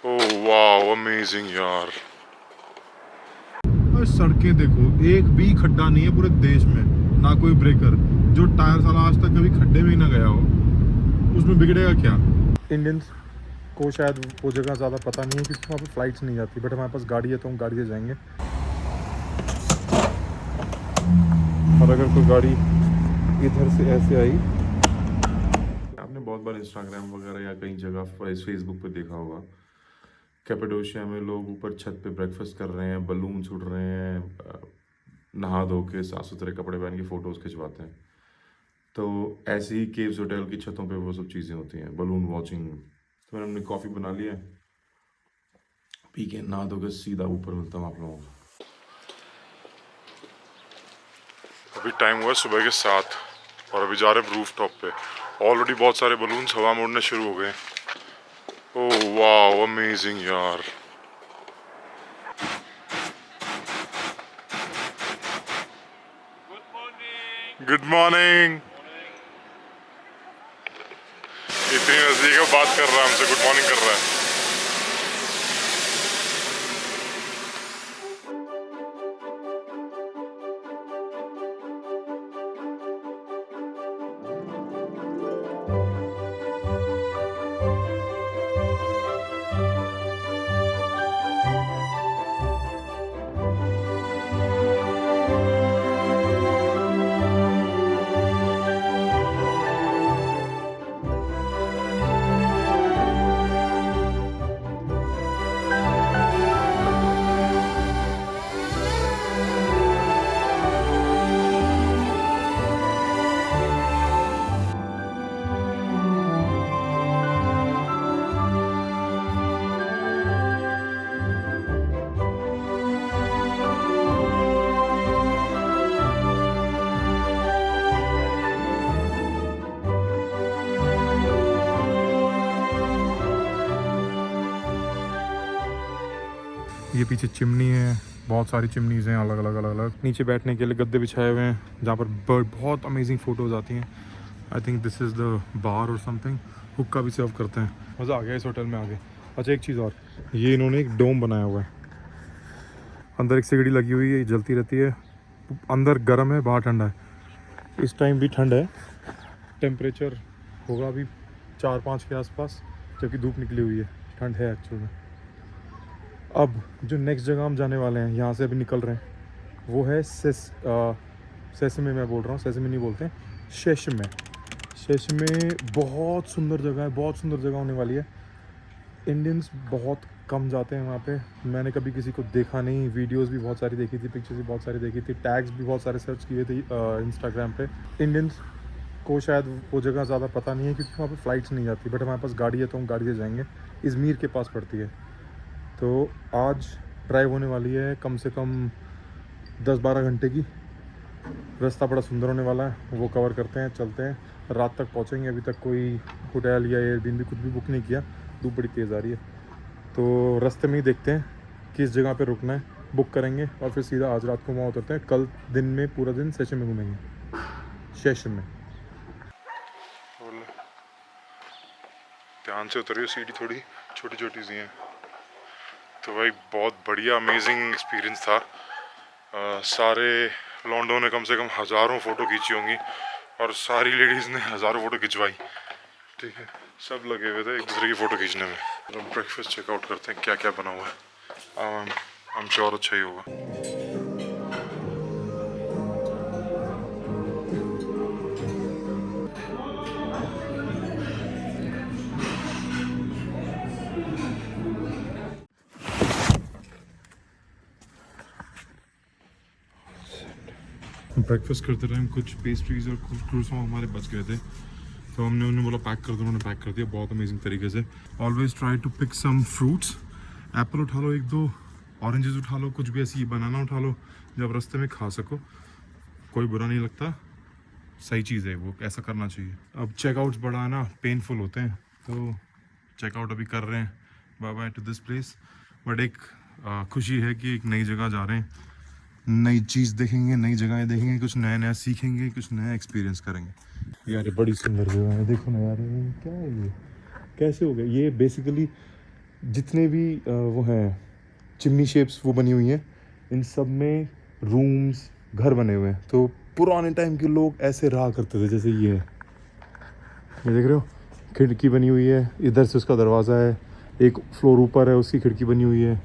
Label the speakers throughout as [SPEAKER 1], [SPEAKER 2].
[SPEAKER 1] ओह वाह अमेजिंग यार।
[SPEAKER 2] और सड़कें देखो, एक भी खड्डा नहीं है पूरे देश में, ना कोई ब्रेकर। जो टायर साला आज तक कभी खड्डे में ही ना गया हो, उसमें बिगड़ेगा क्या। इंडियंस को शायद वो जगह ज़्यादा पता नहीं है क्योंकि वहाँ पे फ्लाइट्स नहीं जाती, बट हमारे पास गाड़ी है तो हम गाड़ी से जाएंगे। और अगर कोई गाड़ी इधर से ऐसे आई, आपने बहुत बार इंस्टाग्राम वगैरह या कई जगह फेसबुक पे देखा होगा, कैपेडोशिया में लोग ऊपर छत पे ब्रेकफास्ट कर रहे हैं, बलून उड़ रहे हैं, नहा धो के साफ सुथरे कपड़े पहन के फ़ोटोज़ खिंचवाते हैं। तो ऐसे ही केव्स होटल की छतों पे वो सब चीज़ें होती हैं, बलून वॉचिंग। तो मैंने अपनी कॉफ़ी बना ली है, पी के नहा धो के सीधा ऊपर मिलता हूँ आप लोगों को।
[SPEAKER 1] अभी टाइम हुआ सुबह के 7 और अभी जा रहे हैं रूफ टॉप पे। ऑलरेडी बहुत सारे बलून्स हवा में उड़ने शुरू हो गए। ओह वाह अमेजिंग यार। Good morning. इतनी नजदीक है, बात कर रहा है हमसे, गुड मॉर्निंग कर रहा है।
[SPEAKER 2] ये पीछे चिमनी है, बहुत सारी चिमनीज़ हैं अलग अलग अलग अलग। नीचे बैठने के लिए गद्दे बिछाए हुए हैं जहाँ पर बहुत अमेजिंग फ़ोटोज़ आती हैं। I think this is the bar और समथिंग। हुक्का भी सर्व करते हैं। मज़ा आ गया इस होटल में आके। अच्छा एक चीज़ और, ये इन्होंने एक डोम बनाया हुआ है, अंदर एक सिगड़ी लगी हुई है, जलती रहती है। अंदर गर्म है, बाहर ठंडा है। इस टाइम भी ठंड है, टेम्परेचर होगा अभी 4-5 के आसपास, जबकि धूप निकली हुई है। ठंड है एक्चुअल में। अब जो नेक्स्ट जगह हम जाने वाले हैं, यहाँ से अभी निकल रहे हैं, वो है सेसमे। मैं बोल रहा हूँ सेसमे नहीं बोलते हैं, शेशमे। शेशमे बहुत सुंदर जगह है, बहुत सुंदर जगह होने वाली है। इंडियंस बहुत कम जाते हैं वहाँ पे, मैंने कभी किसी को देखा नहीं। वीडियोस भी बहुत सारी देखी थी, पिक्चर्स भी बहुत सारी देखी थी, टैग्स भी बहुत सारे सर्च किए थे इंस्टाग्राम पे। इंडियंस को शायद वो जगह ज़्यादा पता नहीं है क्योंकि वहाँ पे फ़्लाइट्स नहीं जाती, बट हमारे पास गाड़ी है तो हम गाड़ी से जाएंगे। इज़मीर के पास पड़ती है। तो आज ड्राइव होने वाली है कम से कम 10-12 घंटे की। रास्ता बड़ा सुंदर होने वाला है, वो कवर करते हैं, चलते हैं, रात तक पहुंचेंगे। अभी तक कोई होटल या एयरबीएनबी कुछ भी बुक नहीं किया, धूप बड़ी तेज़ आ रही है। तो रास्ते में ही देखते हैं किस जगह पे रुकना है, बुक करेंगे और फिर सीधा आज रात को वहाँ उतरते हैं। कल दिन में पूरा दिन सेशन में घूमेंगे, सेशन में।
[SPEAKER 1] ध्यान से उतरियो, सीढ़ी थोड़ी छोटी छोटी सी हैं। तो भाई बहुत बढ़िया अमेजिंग एक्सपीरियंस था। सारे लॉन्डो ने कम से कम हज़ारों फ़ोटो खींची होंगी और सारी लेडीज़ ने हज़ारों फ़ोटो खिंचवाई। ठीक है, सब लगे हुए थे एक दूसरे की फ़ोटो खींचने में। तो ब्रेकफास्ट चेकआउट करते हैं क्या क्या बना हुआ है। आई एम श्योर अच्छा ही होगा।
[SPEAKER 2] ब्रेकफास्ट करते टाइम कुछ पेस्ट्रीज और कुछ क्रूसॉन हमारे बच गए थे, तो हमने उन्हें बोला पैक कर दो, उन्होंने पैक कर दिया बहुत अमेजिंग तरीके से। Always try to pick some fruits, apple उठा लो, एक दो ऑरेंजेस उठा लो, कुछ भी ऐसी बनाना उठा लो जब रास्ते में खा सको, कोई बुरा नहीं लगता, सही चीज़ है वो, ऐसा करना चाहिए। अब चेकआउट्स बड़ा है ना, पेनफुल होते हैं, तो चेकआउट अभी कर रहे हैं, bye bye to this place. But एक खुशी है कि एक नई जगह जा रहे हैं, नई चीज़ देखेंगे, नई जगहें देखेंगे, कुछ नया नया सीखेंगे, कुछ नया एक्सपीरियंस करेंगे। यार बड़ी सुंदर जगह है, देखो ना यार, क्या है ये, कैसे हो गया ये। बेसिकली जितने भी वो हैं चिमनी शेप्स वो बनी हुई हैं, इन सब में रूम्स घर बने हुए हैं। तो पुराने टाइम के लोग ऐसे रहा करते थे, जैसे ये है, ये देख रहे हो, खिड़की बनी हुई है, इधर से उसका दरवाज़ा है, एक फ्लोर ऊपर है उसकी खिड़की बनी हुई है।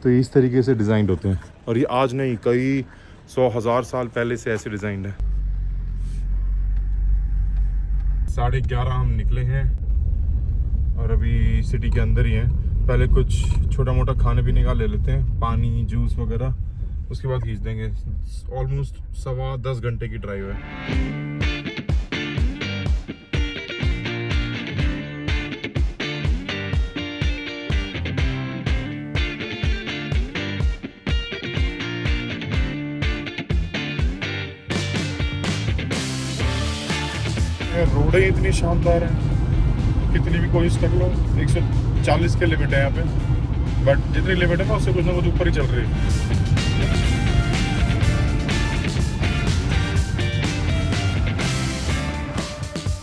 [SPEAKER 2] तो इस तरीके से डिज़ाइंड होते हैं, और ये आज नहीं, कई 100,000 साल पहले से ऐसे डिज़ाइंड है। 11:30 हम निकले हैं और अभी सिटी के अंदर ही हैं। पहले कुछ छोटा मोटा खाने पीने का ले लेते हैं, पानी जूस वगैरह, उसके बाद खींच देंगे। ऑलमोस्ट 10.15 घंटे की ड्राइव है। रोडें इतनी शानदार हैं, कितनी भी कोशिश कर लो। 140 के लिमिट है यहाँ पे, बट जितनी लिमिट है ना उससे कुछ ना कुछ ऊपर ही चल रही है।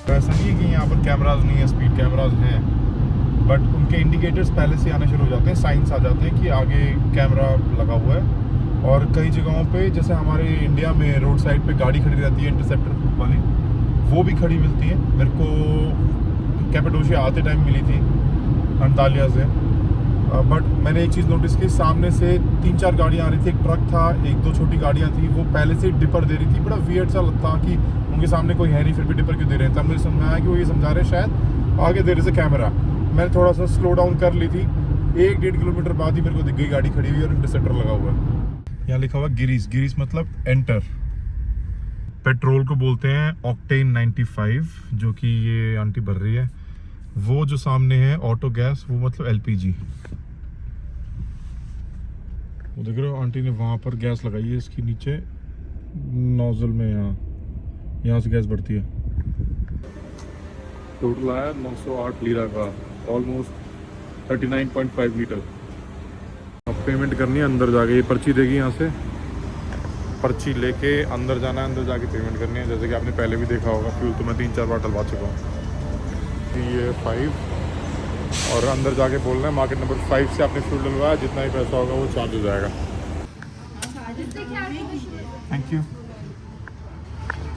[SPEAKER 2] ऐसा नहीं है कि यहाँ पर कैमराज नहीं है, स्पीड कैमराज हैं, बट उनके इंडिकेटर्स पहले से आने शुरू हो जाते हैं, साइंस आ जाते हैं कि आगे कैमरा लगा हुआ है। और कई जगहों पे, जैसे हमारे इंडिया में रोड साइड पे गाड़ी खड़ी रहती है इंटरसेप्टर वाली, वो भी खड़ी मिलती है। मेरे को कैपेडोशिया आते टाइम मिली थी अंतालिया से, बट मैंने एक चीज़ नोटिस की, सामने से 3-4 गाड़ियाँ आ रही थी, एक ट्रक था, 1-2 छोटी गाड़ियाँ थी, वो पहले से डिपर दे रही थी। बड़ा वियर्ड सा लगता कि उनके सामने कोई है नहीं, फिर भी डिपर क्यों दे रहे हैं। तब मुझे समझ में आया कि वो ये समझा रहे शायद आगे दे रहे से कैमरा। मैंने थोड़ा सा स्लो डाउन कर ली थी, 1-1.5 किलोमीटर बाद ही मेरे को दिख गई गाड़ी खड़ी हुई और इंटरसेप्टर लगा हुआ है। यहाँ लिखा हुआ गिरीस, गिरीस मतलब एंटर। पेट्रोल को बोलते हैं ऑक्टेन 95, जो कि ये आंटी भर रही है। वो जो सामने है ऑटो गैस, वो मतलब एलपीजी। वो देख रहे हो, आंटी ने वहाँ पर गैस लगाई है इसकी नीचे नोजल में, यहाँ से गैस बढ़ती है। टोटल आया 908 लीरा का, ऑलमोस्ट 39.5 लीटर। अब पेमेंट करनी है अंदर जाके, ये पर्ची देगी, यहाँ से पर्ची लेके अंदर जाना है, अंदर जाके पेमेंट करनी है। जैसे कि आपने पहले भी देखा होगा, फ्यूल तो मैं 3-4 बार डलवा चुका हूँ। ये 5 और अंदर जाके बोलना है मार्केट नंबर 5 से आपने फ्यूल डलवाया, जितना ही पैसा होगा वो चार्ज हो जाएगा। Thank you.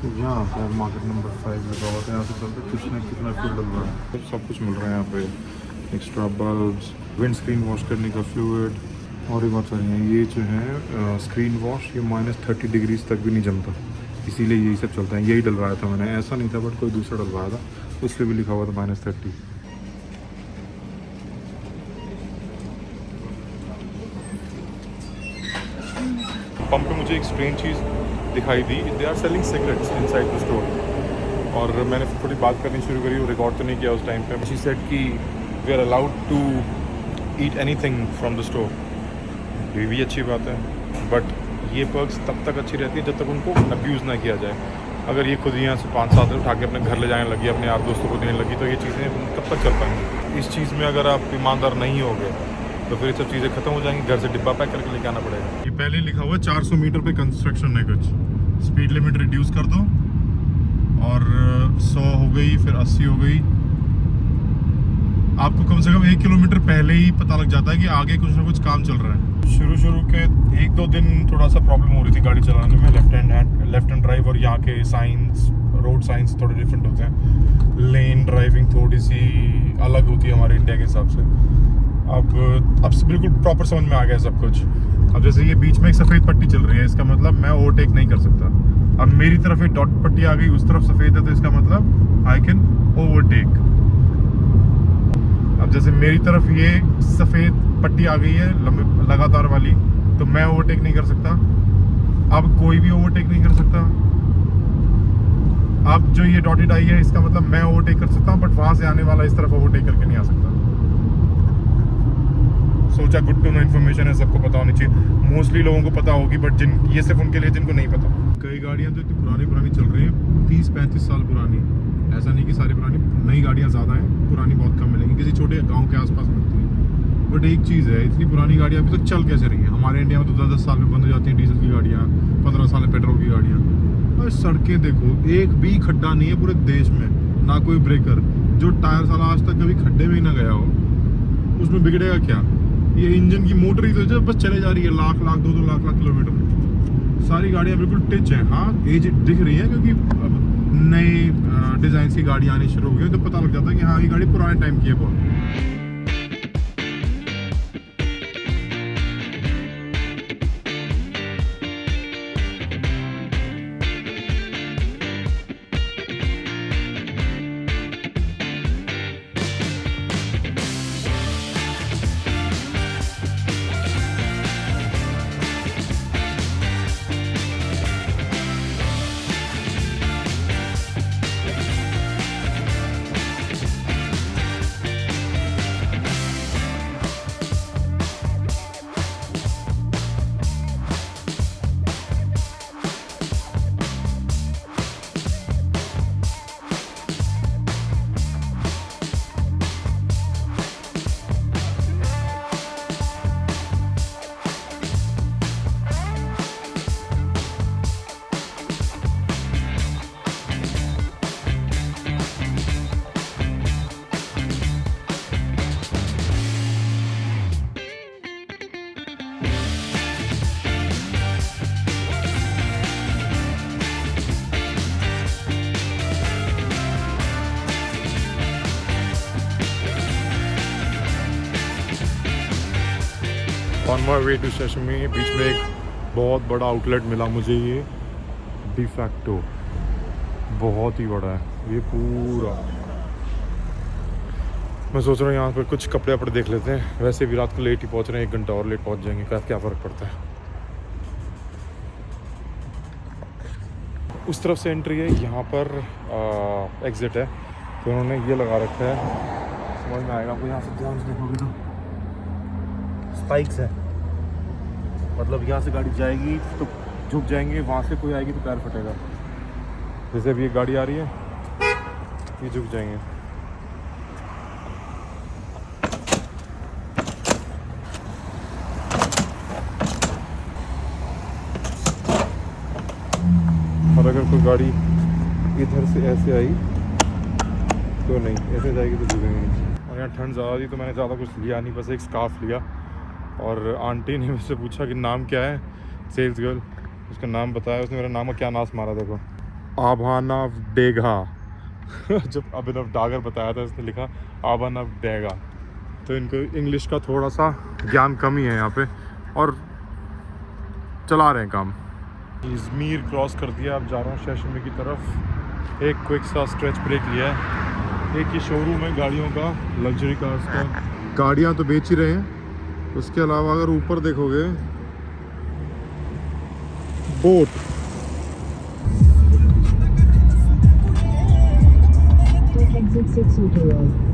[SPEAKER 2] तो यहाँ पर मार्केट नंबर 5 लगा हुआ था, यहाँ से चलते किसने कितना फ्यूल डलवाया, सब कुछ मिल रहा है यहाँ पे। Extra bulbs, wind screen wash करने का फ्लूइड और भी बहुत सारी हैं। ये जो है स्क्रीन वॉश, ये -30 डिग्रीज तक भी नहीं जमता, इसीलिए यही सब चलता है। यही डलवाया था मैंने, ऐसा नहीं था, बट कोई दूसरा डलवाया था, उस पर भी लिखा हुआ था -30। पंप पे मुझे एक स्ट्रेंज चीज़ दिखाई दी, they are selling cigarettes inside the store. और मैंने थोड़ी बात करनी शुरू करी, वो रिकॉर्ड तो नहीं किया उस टाइम पे। शी सेड कि we are allowed to eat anything from the store. ये भी अच्छी बात है, बट ये पर्क्स तब तक अच्छी रहती है जब तक उनको अब्यूज़ ना किया जाए। अगर ये खुद यहाँ से 5-7 उठा के अपने घर ले जाने लगी, अपने यार दोस्तों को देने लगी, तो ये चीज़ें कब तक चल पाएंगी। इस चीज़ में अगर आप ईमानदार नहीं होगे तो फिर ये सब चीज़ें ख़त्म हो जाएंगी, घर से डिब्बा पैक करके लेके आना पड़ेगा। ये पहले लिखा हुआ है 400 मीटर पे कंस्ट्रक्शन है कुछ, स्पीड लिमिट रिड्यूस कर दो, और 100 हो गई, फिर 80 हो गई। आपको कम से कम 1 किलोमीटर पहले ही पता लग जाता है कि आगे कुछ ना कुछ काम चल रहा है। शुरू के 1-2 दिन थोड़ा सा प्रॉब्लम हो रही थी गाड़ी चलाने में, लेफ्ट हैंड ड्राइव, और यहाँ के साइंस, रोड साइंस थोड़े डिफरेंट होते हैं। लेन ड्राइविंग थोड़ी सी अलग होती है हमारे इंडिया के हिसाब से। अब बिल्कुल प्रॉपर समझ में आ गया सब कुछ। अब जैसे ये बीच में एक सफ़ेद पट्टी चल रही है, इसका मतलब मैं ओवरटेक नहीं कर सकता। अब मेरी तरफ एक डॉट पट्टी आ गई, उस तरफ सफ़ेद है, तो इसका मतलब आई कैन ओवरटेक। अब जैसे मेरी तरफ ये सफ़ेद पट्टी आ गई है लगातार वाली, तो मैं ओवरटेक नहीं कर सकता। अब कोई भी ओवरटेक नहीं कर सकता। अब जो ये डॉटेड आई है, इसका मतलब मैं ओवरटेक कर सकता हूँ, बट वहाँ से आने वाला इस तरफ ओवरटेक करके नहीं आ सकता। सोचा गुड टू नो इन्फॉर्मेशन है, सबको पता होनी चाहिए। मोस्टली लोगों को पता होगी, बट ये सिर्फ उनके लिए जिनको नहीं पता। कई गाड़ियाँ तो इतनी पुरानी चल रही हैं, 30-35 साल पुरानी। ऐसा नहीं कि सारी पुरानी, नई गाड़ियाँ ज़्यादा हैं, पुरानी बहुत कम मिलेंगी, किसी छोटे गाँव के आसपास मिलती हैं। बट एक चीज़ है, इतनी पुरानी गाड़ियाँ अभी तो चल कैसे रही हैं। हमारे इंडिया में तो 10-10 साल में बंद हो जाती हैं डीजल की गाड़ियाँ, 15 साल में पेट्रोल की गाड़ियाँ। और सड़कें देखो, एक भी खड्डा नहीं है पूरे देश में, ना कोई ब्रेकर। जो टायर साला आज तक कभी खड्डे में ही ना गया हो, उसमें बिगड़ेगा क्या? ये इंजन की मोटर ही तो जो बस चले जा रही है लाख 2 लाख किलोमीटर। सारी गाड़ियां बिल्कुल टिच हैं। हाँ एज दिख रही है क्योंकि अब नए डिजाइन की गाड़ी आनी शुरू हो गई, तो पता लग जाता है कि हाँ ये गाड़ी पुराने टाइम की है बहुत। On my way to station में बीच में एक बहुत बड़ा आउटलेट मिला मुझे, ये डिफैक्टो बहुत ही बड़ा है ये पूरा। मैं सोच रहा हूँ यहाँ पर कुछ कपड़े वपड़े देख लेते हैं। वैसे भी रात को लेट ही पहुँच रहे हैं, 1 घंटा और लेट पहुँच जाएंगे, क्या फ़र्क पड़ता है। उस तरफ से एंट्री है, यहाँ पर एग्ज़िट है, तो उन्होंने ये लगा रखा है, समझ में आएगा आपको। यहाँ से ध्यान से देखोगे तो स्पाइक्स है, मतलब यहाँ से गाड़ी जाएगी तो झुक जाएंगे, वहाँ से कोई आएगी तो पैर फटेगा। जैसे अभी एक गाड़ी आ रही है, ये झुक जाएंगे। और अगर कोई गाड़ी इधर से ऐसे आई तो नहीं, ऐसे जाएगी तो झुकेंगे नहीं। और यहाँ ठंड ज़्यादा थी तो मैंने ज़्यादा कुछ लिया नहीं, बस एक स्कार्फ लिया। और आंटी ने मुझसे पूछा कि नाम क्या है, सेल्स गर्ल, उसका नाम बताया। उसने मेरा नाम का क्या नाश मारा, देखो, आभानव डेगा। जब अभिनव डागर बताया था, उसने लिखा आभानव डेगा। तो इनको इंग्लिश का थोड़ा सा ज्ञान कम ही है यहाँ पे, और चला रहे हैं काम। इज़मीर क्रॉस कर दिया, अब जा रहा हूँ स्टेशन की तरफ। एक क्विक सा स्ट्रेच ब्रेक लिया है। एक ही शोरूम है गाड़ियों का, लग्जरी कार्स का। गाड़ियाँ तो बेच ही रहे हैं, उसके अलावा अगर ऊपर देखोगे बोट,
[SPEAKER 3] Exit 6 Utah Road.